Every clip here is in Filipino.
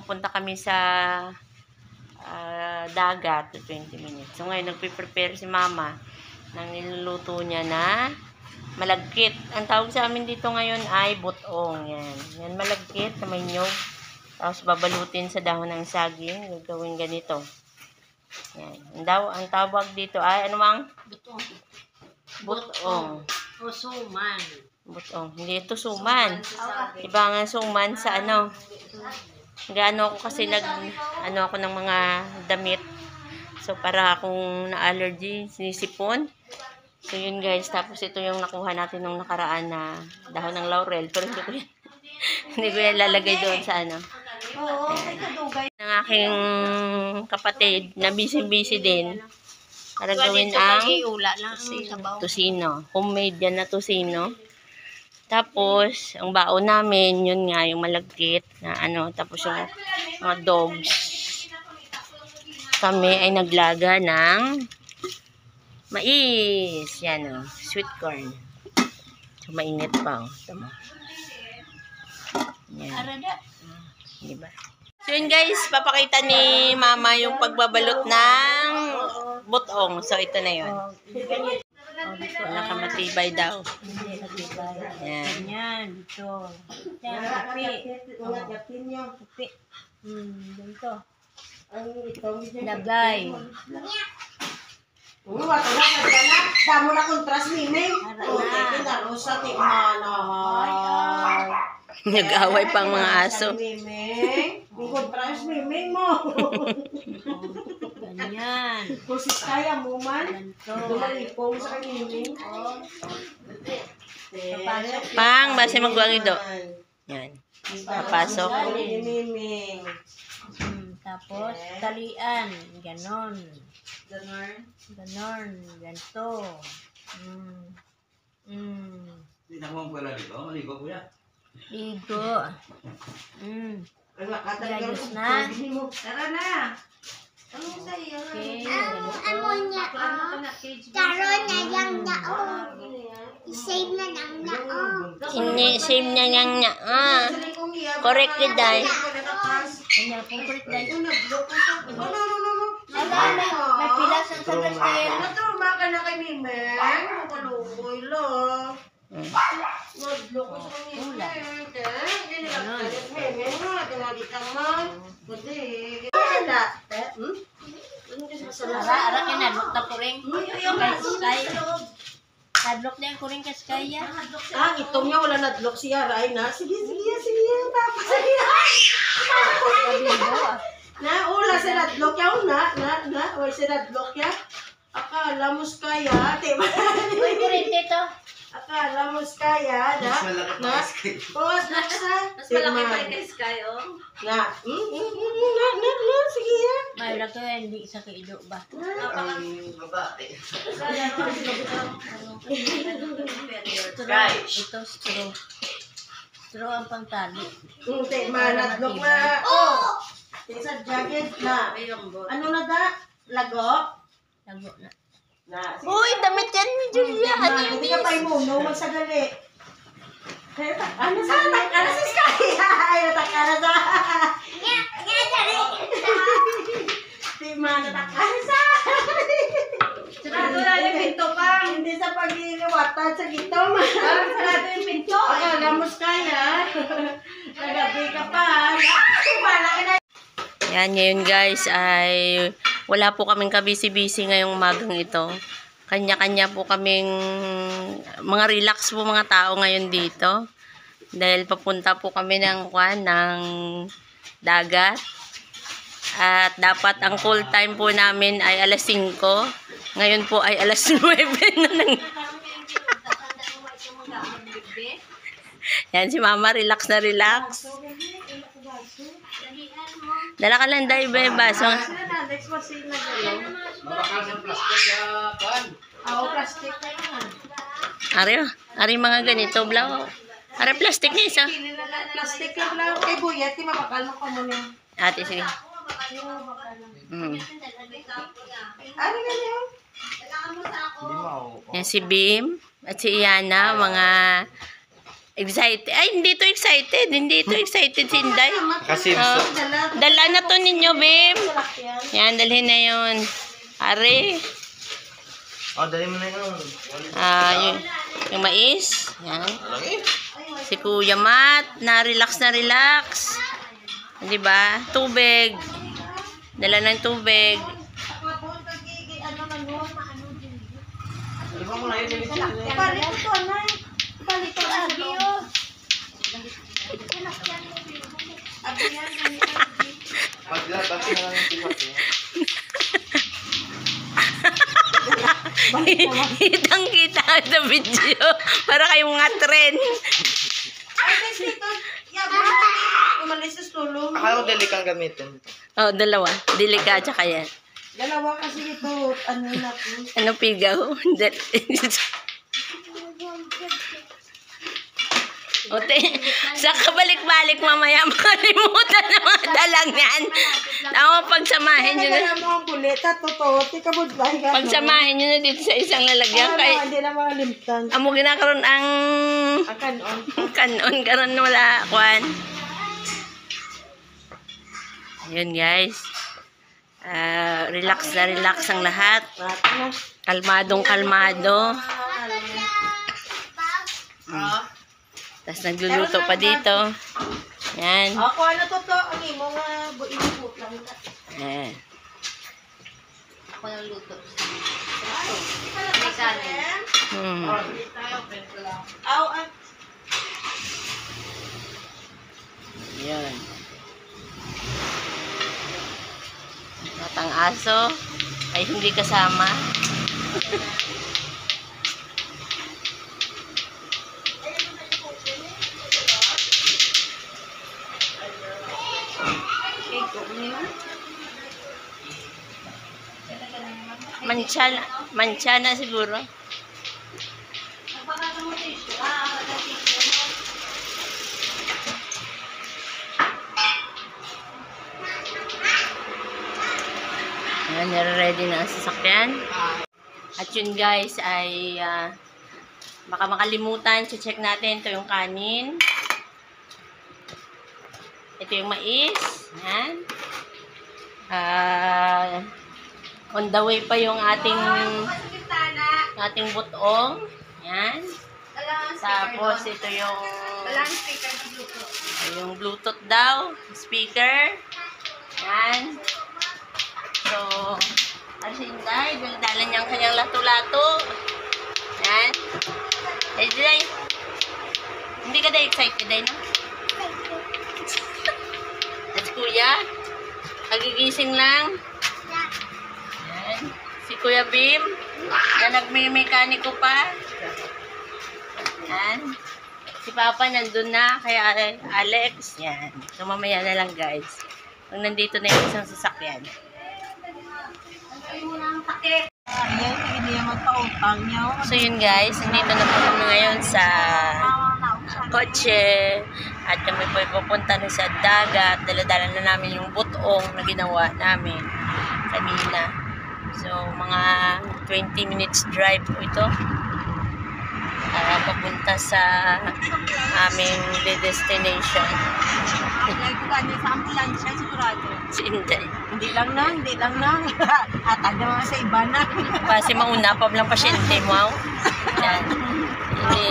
pupunta kami sa dagat, 20 minutes. So ngayon, nagpe-prepare si mama ng niluluto niya na malagkit. Ang tawag sa amin dito ngayon ay butong. Yan. Yan malagkit na may nyog. Tapos babalutin sa dahon ng saging. Gagawin ganito. Yan. Ang tawag dito ay ano mang? Butong. Butong. O suman. Butong. Hindi ito suman. Iba nga suman sa ano. Gaano ako kasi ako ng mga damit. So para akong na-allergy, sinisipon. So yun guys, tapos ito yung nakuha natin nung nakaraan na dahon ng laurel. Pero hindi ko yan lalagay doon sa ano. Ng aking kapatid na busy-busy din. Para gawin ang tusino. Homemade yan na tusino. Tapos, ang baon namin, yun nga, yung malagkit na ano. Tapos yung mga dogs. Kami ay naglaga ng mais. Yan o. Sweet corn. So, mainit pa o. Ito mo. Yan. Diba? So, yun guys. Papakita ni mama yung pagbabalot ng butong. So, ito na yun. Nakamatibay daw. Yan. Yan. Ito. Yan. Kapi. Dito. Lagay. Damo na kontras mime. Rosa ti mana. Nag-away pang mga aso. Kontras mime mo. Ganyan. Kusis kaya mo man. Dumalipong sa kanini. Pang, base magwangi do. Yan. Papasok. Miming. Tapos, talian. Ganon. Ganon. Ganito. Hindi na mo pala dito. Maligo ko yan. Ligo. Gayos na. Tara na. Okay. Karon na yang naong. I-save na nang naong. Same na niyang na. Correct ka dahil. Kanya pong kulit dahil. May pila sa plastic. Natruma ka na kay Mimeng. Makalukoy lang. Nagloko sa Mimeng. Hindi nilagkalit Mimeng. Tinagitang man. Kundi. Ara kinadlok na kuring. Kay nadlok na yung kuring kay Skaya. Itong niya wala nadlok siya. Ray na. Sige. Tapos sige. Na, ula sa nadlok ya. Wala sa nadlok ya. Akala mo Skaya. Uy, kuring dito. Akala mo Skaya. Mas malaki pa Na. Sky. Mas malaki pa kay Sky, oh. Na. Sige ya. May lato yan, hindi sa kaido ba? Ang babae. Ito, straw. Straw ang pangtali. Nadlok na. Oh! Sa jacket na. Ano na da? Lago? Lago na. Uy, damit yan ni Julia. Ano yung Hindi ka pa imuno, magsagali. Ano sa takara si Sky? Ay, natakara sa... Di man, natakara sa... Sarado na yung pinto pa. Hindi sa pag-iiwatan sa gito, man. Sarado yung pinto. Akala mo Sky, ha? Nagabi ka pa. Wala ka na. Yan, ngayon guys ay wala po kaming kabisi-bisi ngayong umagang ito. Kanya-kanya po kaming mga relax po mga tao ngayon dito. Dahil papunta po kami ng dagat. At dapat ang full time po namin ay alas 5. Ngayon po ay alas 9 na nang... Yan si mama, relax na relax. Dala ka lang dahil ba yung baso? Mabakal sa plastic kan. Plastic na yan. Ari mga ganito, blaw. Ari plastic na isa. Plastic lang kay Buyet, mabakal mo pa mo niya. Ate, sige. Ano ganyan? Hindi mo. Yan si Bim at si Iana, mga Excited. Ay, hindi to excited. Hindi to excited si Inday. Kasi Oh, dala na to ninyo, Bim. Salakyan. Yan, dalhin na yun. Are. dali mo na yun. Yung mais. Yan. Si Kuya Mat, na-relax na relax. Di ba? Tubig. Dala ng tubig. Balik ko to, anay. Balik ko na to. Pagdati na lang yung tipat niya. Kitang-kita sa video. Para kayong mga trend. Ay, kasi ito, yaba. Umalis sa tulong. Akala ko dali kang gamitin. Oh, dalawa. Dilika, tsaka yan. Dalawa kasi ito, ano na po. Ano pigaw? Ote, sa kabalik-balik mamaya makalimutan ng mga dalang yan. Tama, pagsamahin nyo na. Kaya mo ang buleta, totoo. Tika mo, dahil ka. Pagsamahin nyo na dito sa isang lalagyan. Kay, Hindi na mga limtan. amo ginakaroon ang Kanon. kanon karon wala kwan. Ayun guys. Relax na relax ang lahat. Kalmadong kalmado. Tapos nagluluto pa dito. Yan. Ako ano to to, ang imo nga inipot lang. Yan. Ako nang luto. May kanin. Aw, Yan. At ang aso ay hindi kasama. Manchana siguro. Ayan, nire-ready na ang sasakyan. At yun guys ay baka makalimutan, check natin. Ito yung kanin. Ito yung mais. Ayan. On the way pa yung ating butong. Ayan. Tapos ito yung Bluetooth daw. Speaker. Ayan. So, Asinday, dala niyang kanyang lato-lato. Ayan. Day, hindi ka excited, Day, no? At Kuya, kagigising lang. Ayan. Si Kuya Bim, na nagme-mekaniko pa. Ayan. Si Papa nandun na, kaya Alex. Ayan. So, mamaya na lang, guys. Pag nandito na yung isang sasakyan. ayan, hindi niya magpautang niyo. So yun guys, nandito na po kami ngayon sa kotse at kami po ay pupunta na sa dagat. Dala-dala na namin yung butong na ginawa namin kanina. So mga 20 minutes drive po ito papunta sa aming destination. Ay, ko ganyan sa ambulansya, sigurado. Si Inday. Hindi lang na. Atag naman sa iba na. Kasi mauna pa lang pasyente mo. Yan. Hindi.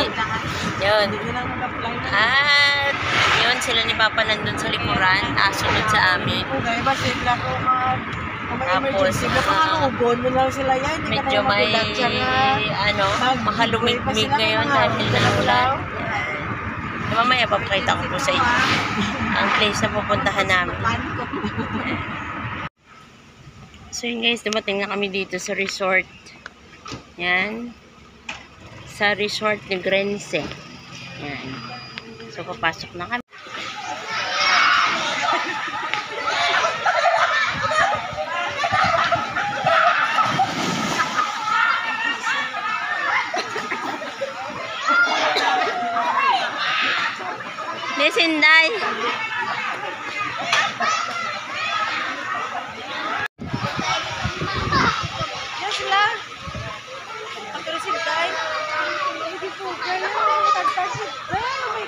Yun. Hindi lang nag-apply na. At yun, sila ni Papa nandun sa likuran, sunod sa amin. Okay, ba sila ko Tapos, emergency ka pa ugon mo lang sila yan. Hindi ka Medyo na may, mag-production na. mahalumigmig ngayon dahil nalulan. Mamaya, papakita ko po sa inyo ang place na pupuntahan namin. So yun guys, dumating na kami dito sa resort. Yan. Sa resort ni Grense. Yan. So papasok na kami. Sinday. Yan sila. Pagkara Sinday. Hindi po ka na. Tagtasid. Oh my